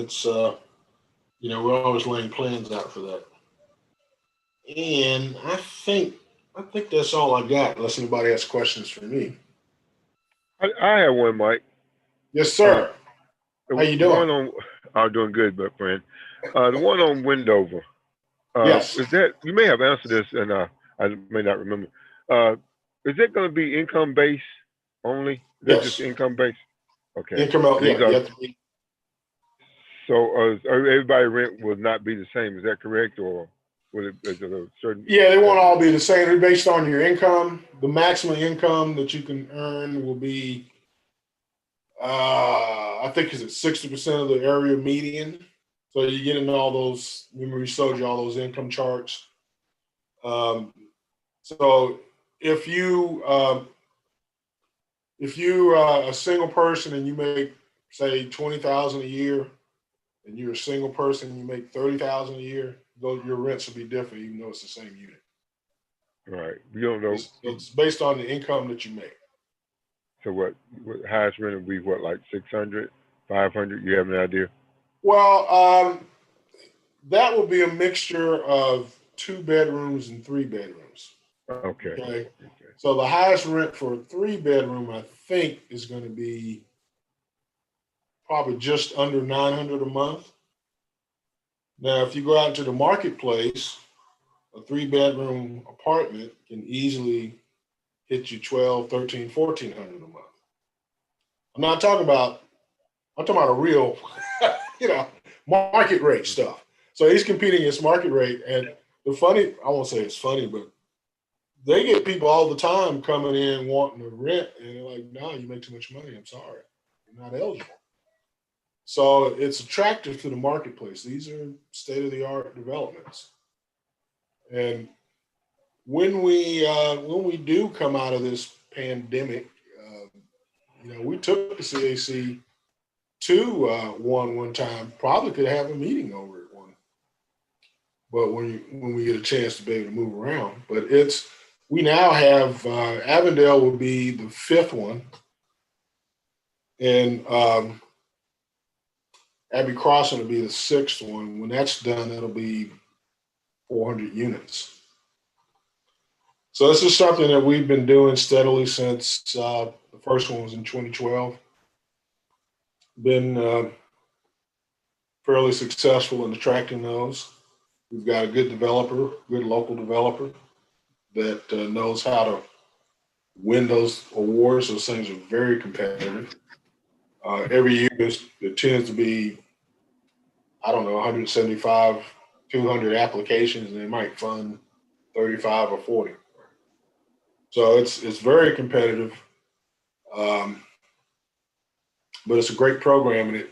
you know, we're always laying plans out for that. And I think that's all I got, unless anybody has questions for me. I have one, Mike. Yes, sir. How you doing? I'm doing good, my friend. The one on Wendover. Yes. Is that, you may have answered this, and I may not remember. Is it going to be income based only? Is that Yes. just income based? Okay. Income out. Yeah. You have to be. So everybody rent will not be the same. Is that correct, or will it? Is it a certain? Yeah, they won't all be the same. They're based on your income. The maximum income that you can earn will be, I think, is it 60% of the area median. So you get into all those. Remember, we showed you all those income charts. So if you a single person and you make, say, 20,000 a year, and you're a single person and you make 30,000 a year, your rents will be different, even though it's the same unit. Right. You don't know. It's based on the income that you make. So what highest rent would be what, like 600, 500? You have an idea? Well, that would be a mixture of 2 bedrooms and 3 bedrooms. Okay. So the highest rent for a 3-bedroom, I think, is going to be probably just under $900 a month. Now, if you go out into the marketplace, a 3-bedroom apartment can easily hit you $1,200, $1,300, $1,400 a month. I'm talking about a real, market rate stuff. So he's competing against market rate. And I won't say it's funny, but they get people all the time coming in wanting to rent, and they're like, no, you make too much money. I'm sorry. You're not eligible. So it's attractive to the marketplace. These are state-of-the-art developments. And when we do come out of this pandemic, we took the CAC to one time. Probably could have a meeting over at one. But when we get a chance to be able to move around, but we now have Avondale will be the 5th one, and Abbey Crossing will be the 6th one. When that's done, it'll be 400 units. So this is something that we've been doing steadily since the first one was in 2012. Been fairly successful in attracting those. We've got a good local developer that knows how to win those awards. Those things are very competitive. Every year there tends to be, 175, 200 applications, and they might fund 35 or 40. So it's very competitive, but it's a great program, and it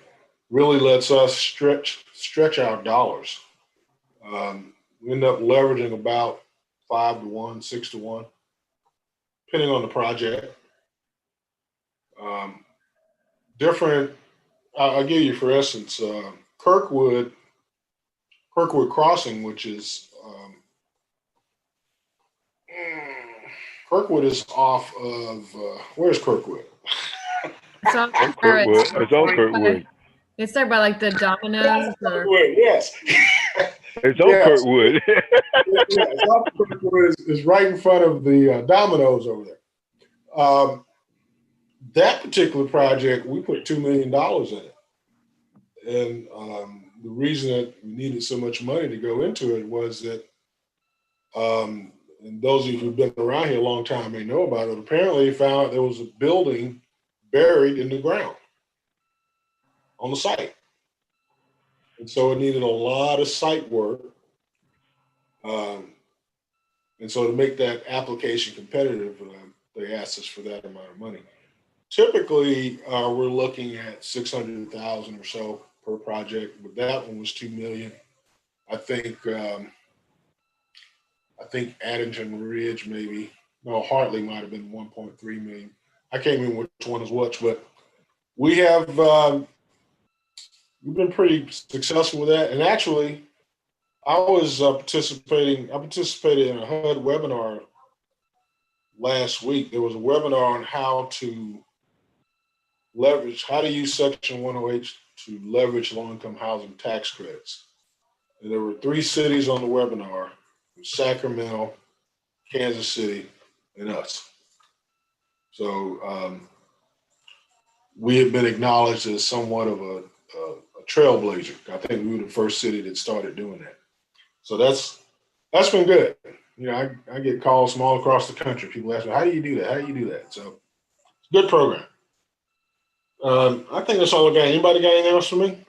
really lets us stretch our dollars. We end up leveraging about 5 to 1, 6 to 1, depending on the project. I'll give you, for instance, Kirkwood Crossing, which is Kirkwood is off of where's Kirkwood? It's on Kirkwood. It's there by like the Domino's. Kirkwood, yes. It's on Kirkwood. It's off Kirkwood. It's right in front of the Domino's over there. That particular project, we put $2 million in it. And the reason that we needed so much money to go into it was that, and those of you who've been around here a long time may know about it, apparently found out there was a building buried in the ground on the site. And so it needed a lot of site work. And so to make that application competitive, they asked us for that amount of money. Typically, we're looking at $600,000 or so per project, but that one was $2 million. I think Addington Ridge Hartley might have been 1.3 million. I can't remember which one is which, but we have we've been pretty successful with that. And actually, I participated in a HUD webinar last week. There was a webinar on how to use Section 108 to leverage low-income housing tax credits. And there were 3 cities on the webinar. Sacramento, Kansas City, and us. So we have been acknowledged as somewhat of a trailblazer. I think we were the first city that started doing that. So that's been good. You know, I get calls from all across the country. People ask me, how do you do that? How do you do that? So it's a good program. I think that's all I got. Anybody got anything else for me?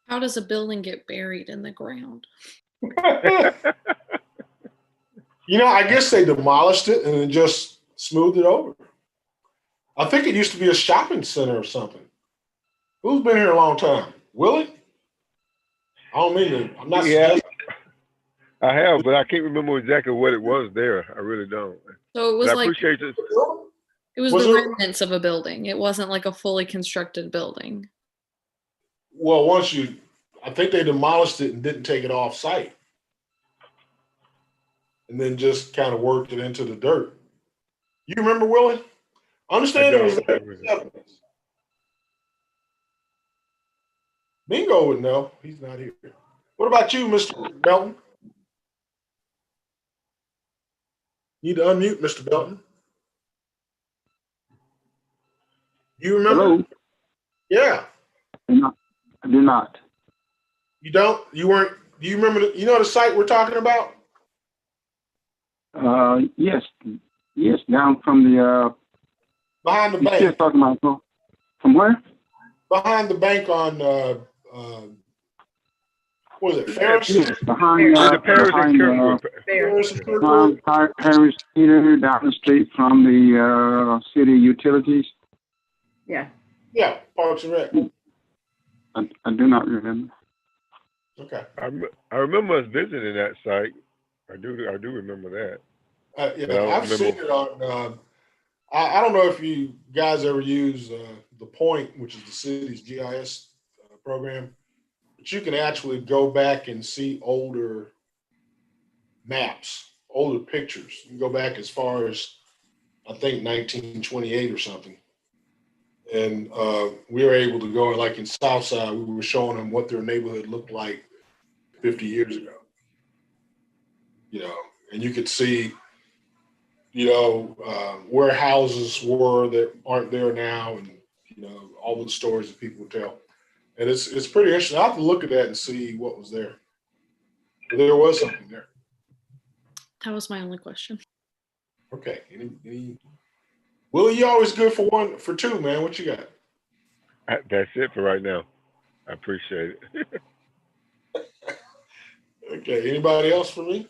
How does a building get buried in the ground? You know, I guess they demolished it and then just smoothed it over. I think it used to be a shopping center or something. Who's been here a long time? Willie? I don't mean to. I'm not suggesting. I have, but I can't remember exactly what it was there. I really don't. So it was But I like appreciate this. it was Was the it- remnants of a building. It wasn't like a fully constructed building. Well, I think they demolished it and didn't take it off site. And then just kind of worked it into the dirt. You remember, Willie? I understand it was there in the 70s. Mingo would know. He's not here. What about you, Mr. Belton? Need to unmute, Mr. Belton. You remember? Hello? Yeah. No, I do not. You don't? You weren't? Do you remember? You know the site we're talking about? Yes, down from the, Behind the you still bank. talking about, from where? Behind the bank on, what is it, Ferris? Yes, behind, The Paris and Kirkwood. Ferris and Kirkwood? Harris Theater down the street from the, city utilities. Yeah. Yeah, Parks and Rec. I do not remember. Okay. I remember us visiting that site. I do remember that. Yeah, But I don't I've seen it on. I don't know if you guys ever use the Point, which is the city's GIS program, but you can actually go back and see older maps, older pictures. You can go back as far as I think 1928 or something, and we were able to go like in Southside. We were showing them what their neighborhood looked like 50 years ago. You know, and you could see, you know, where houses were that aren't there now, and you know, all the stories that people tell. And it's pretty interesting. I have to look at that and see what was there. But there was something there. That was my only question. Okay. Any Willie, you always good for two, man. What you got? That's it for right now. I appreciate it. Okay. Anybody else for me?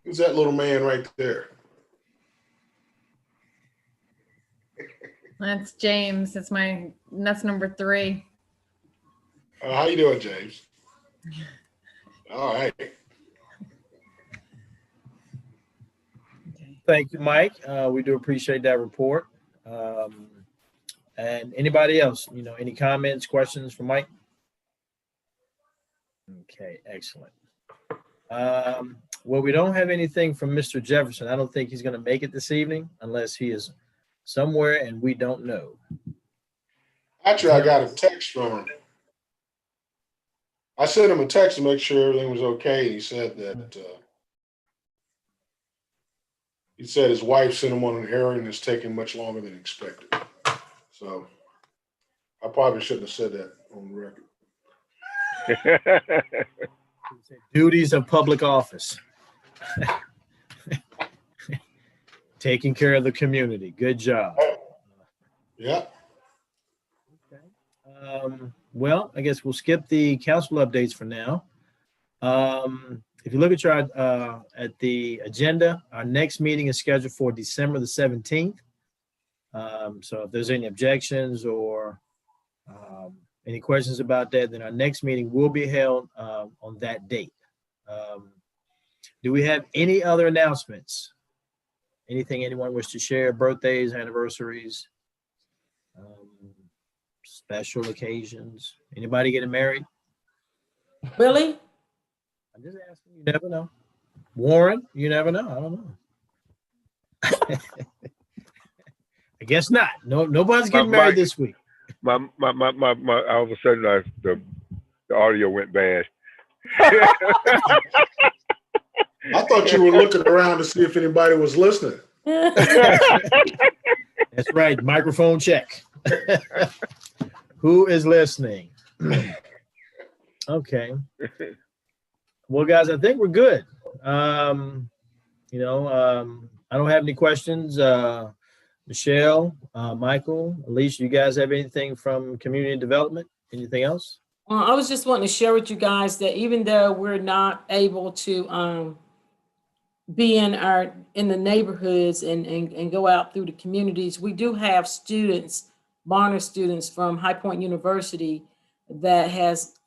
Who's that little man right there? That's James. That's number 3. How you doing, James? All right. Thank you, Mike. We do appreciate that report. And anybody else, you know, any comments, questions for Mike? Okay, excellent. Well, we don't have anything from Mr. Jefferson. I don't think he's going to make it this evening unless he is somewhere and we don't know. Actually, I got a text from him. I sent him a text to make sure everything was okay. He said that his wife sent him on an errand and it's taking much longer than expected. So I probably shouldn't have said that on the record. Duties of public office. Taking care of the community. Good job. Yeah. Well, I guess we'll skip the council updates for now. If you look at your at the agenda, our next meeting is scheduled for December the 17th. So if there's any objections or any questions about that, then our next meeting will be held on that date. Do we have any other announcements? Anything anyone wish to share? Birthdays, anniversaries, special occasions? Anybody getting married? Billy? I'm just asking. You never know. Warren, you never know. I don't know. I guess not. No, nobody's getting married this week. all of a sudden the audio went bad. I thought you were looking around to see if anybody was listening. That's right. Microphone check. Who is listening? Okay. Well, guys, I think we're good. I don't have any questions. Michelle, Michael, Alicia, you guys have anything from community development? Anything else? Well, I was just wanting to share with you guys that even though we're not able to be in the neighborhoods and go out through the communities, we do have students, Barner students from High Point University that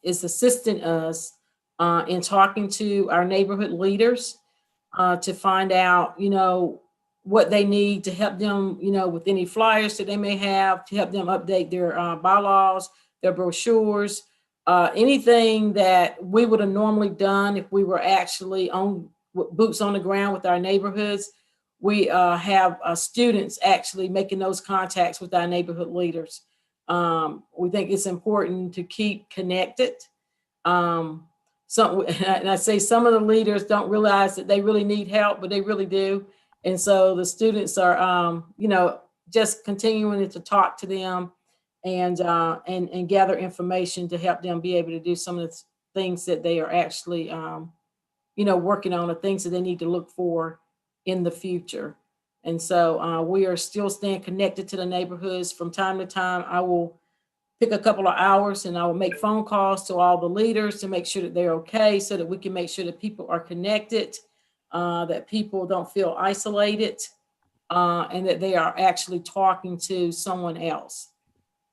is assisting us in talking to our neighborhood leaders to find out, what they need to help them, with any flyers that they may have, to help them update their bylaws, their brochures, anything that we would have normally done if we were actually on boots on the ground with our neighborhoods. We have students actually making those contacts with our neighborhood leaders. We think it's important to keep connected. And I say some of the leaders don't realize that they really need help, but they really do. And so the students are, just continuing to talk to them and gather information to help them be able to do some of the things that they are actually, working on, the things that they need to look for in the future. And so we are still staying connected to the neighborhoods. From time to time, I will pick a couple of hours and I will make phone calls to all the leaders to make sure that they're okay, so that we can make sure that people are connected, that people don't feel isolated, and that they are actually talking to someone else.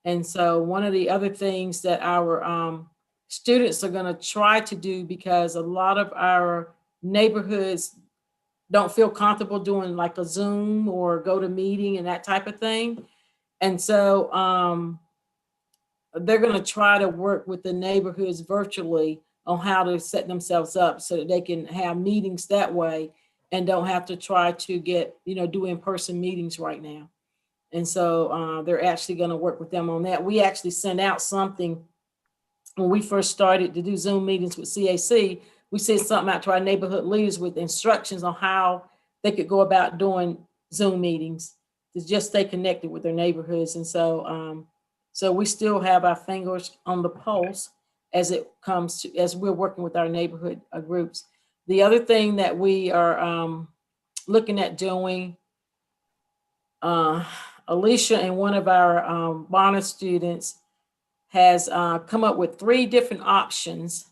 And so one of the other things that our students are going to try to do, because a lot of our neighborhoods don't feel comfortable doing like a Zoom or go to meeting and that type of thing. And so they're going to try to work with the neighborhoods virtually on how to set themselves up so that they can have meetings that way and don't have to try to do in-person meetings right now. And so they're actually going to work with them on that. We actually sent out something when we first started to do Zoom meetings with CAC. We sent something out to our neighborhood leaders with instructions on how they could go about doing Zoom meetings to just stay connected with their neighborhoods. And so, so we still have our fingers on the pulse as we're working with our neighborhood groups. The other thing that we are looking at doing, Alicia and one of our Barnes students has come up with 3 different options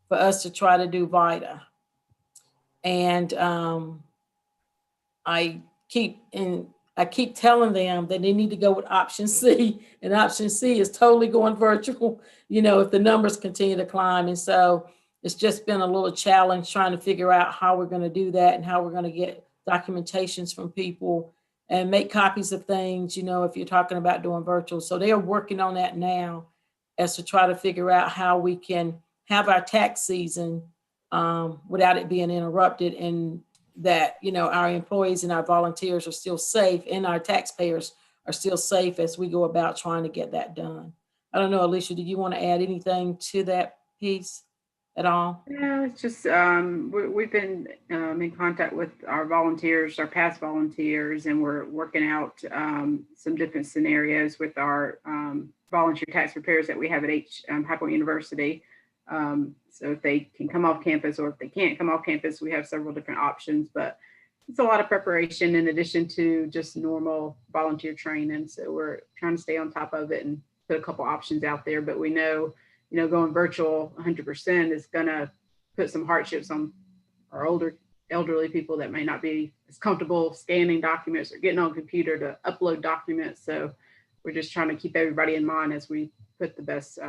for us to try to do VITA. And I keep telling them that they need to go with option C, and option C is totally going virtual, if the numbers continue to climb. And so it's just been a little challenge trying to figure out how we're going to do that and how we're going to get documentations from people and make copies of things, if you're talking about doing virtual. So they are working on that now as to try to figure out how we can have our tax season without it being interrupted, and that, our employees and our volunteers are still safe and our taxpayers are still safe as we go about trying to get that done. I don't know, Alicia, do you want to add anything to that piece at all? Yeah, it's just we've been in contact with our volunteers, our past volunteers, and we're working out some different scenarios with our volunteer tax preparers that we have at High Point University. So if they can come off campus or if they can't come off campus, we have several different options, but it's a lot of preparation in addition to just normal volunteer training. So we're trying to stay on top of it and put a couple options out there, but we know, going virtual 100% is going to put some hardships on our elderly people that may not be as comfortable scanning documents or getting on a computer to upload documents. So we're just trying to keep everybody in mind as we put the best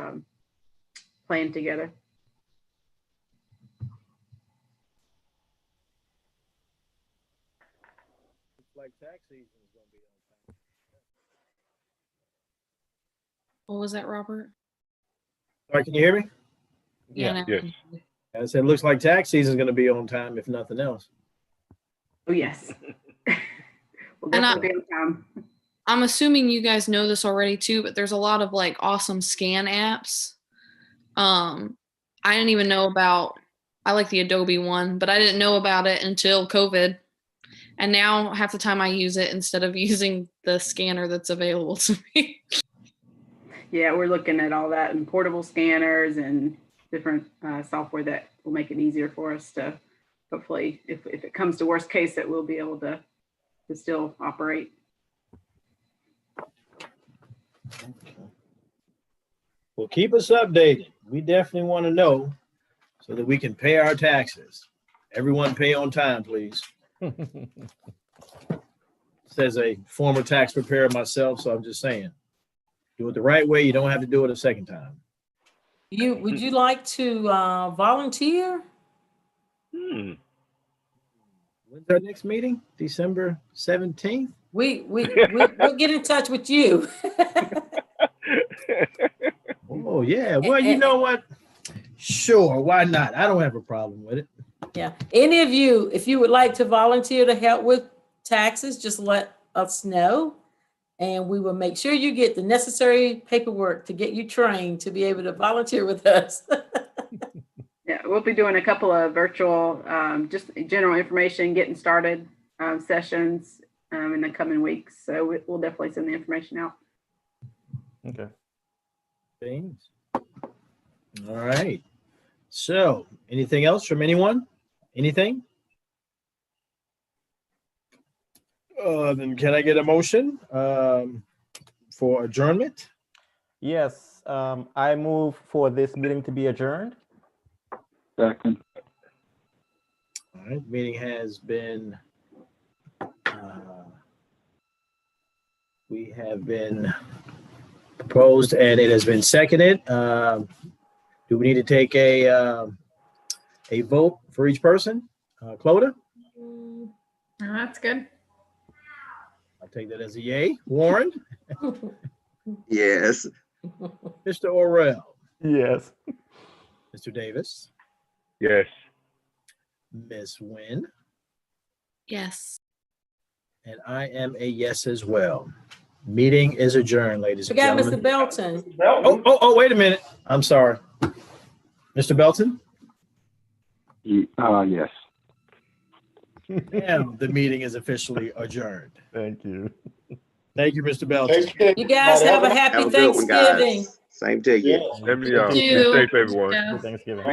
plan together. Like tax season is going to be on time. What was that, Robert? All right, can you hear me? Yeah. Yes. I said, looks like tax season is going to be on time, if nothing else. Oh, yes. We'll And definitely be on time. I'm assuming you guys know this already too, but there's a lot of like awesome scan apps. I didn't even know about, I like the Adobe one, but I didn't know about it until COVID. And now half the time I use it instead of using the scanner that's available to me. Yeah, we're looking at all that and portable scanners and different software that will make it easier for us to hopefully, if it comes to worst case, that we'll be able to still operate. Well, keep us updated. We definitely want to know so that we can pay our taxes. Everyone pay on time, please. Says a former tax preparer myself, so I'm just saying, do it the right way. You don't have to do it a second time. Would you like to volunteer? When's our next meeting? December 17th? We'll get in touch with you. Oh, yeah. Well, you know what? Sure. Why not? I don't have a problem with it. Yeah. Any of you, if you would like to volunteer to help with taxes, just let us know. And we will make sure you get the necessary paperwork to get you trained to be able to volunteer with us. Yeah, we'll be doing a couple of virtual, just general information, getting started sessions in the coming weeks. So we'll definitely send the information out. Okay. Things. All right. So, anything else from anyone? Anything? Then can I get a motion for adjournment? Yes, I move for this meeting to be adjourned. Second. All right, meeting has been, we have been proposed and it has been seconded. Do we need to take a vote for each person? Clodagh? Oh, that's good. I'll take that as a yay. Warren? Yes. Mr. Orrell? Yes. Mr. Davis? Yes. Ms. Nguyen? Yes. And I am a yes as well. Meeting is adjourned, ladies We and got gentlemen. Mr. Belton. Oh, wait a minute. I'm sorry. Mr. Belton? Yes. And the meeting is officially adjourned. Thank you. Thank you, Mr. Belton. Thanks, You guys have a happy Have a good one, Thanksgiving. guys. Same to you. Let me, be You. safe, everyone. Yeah. Good Thanksgiving.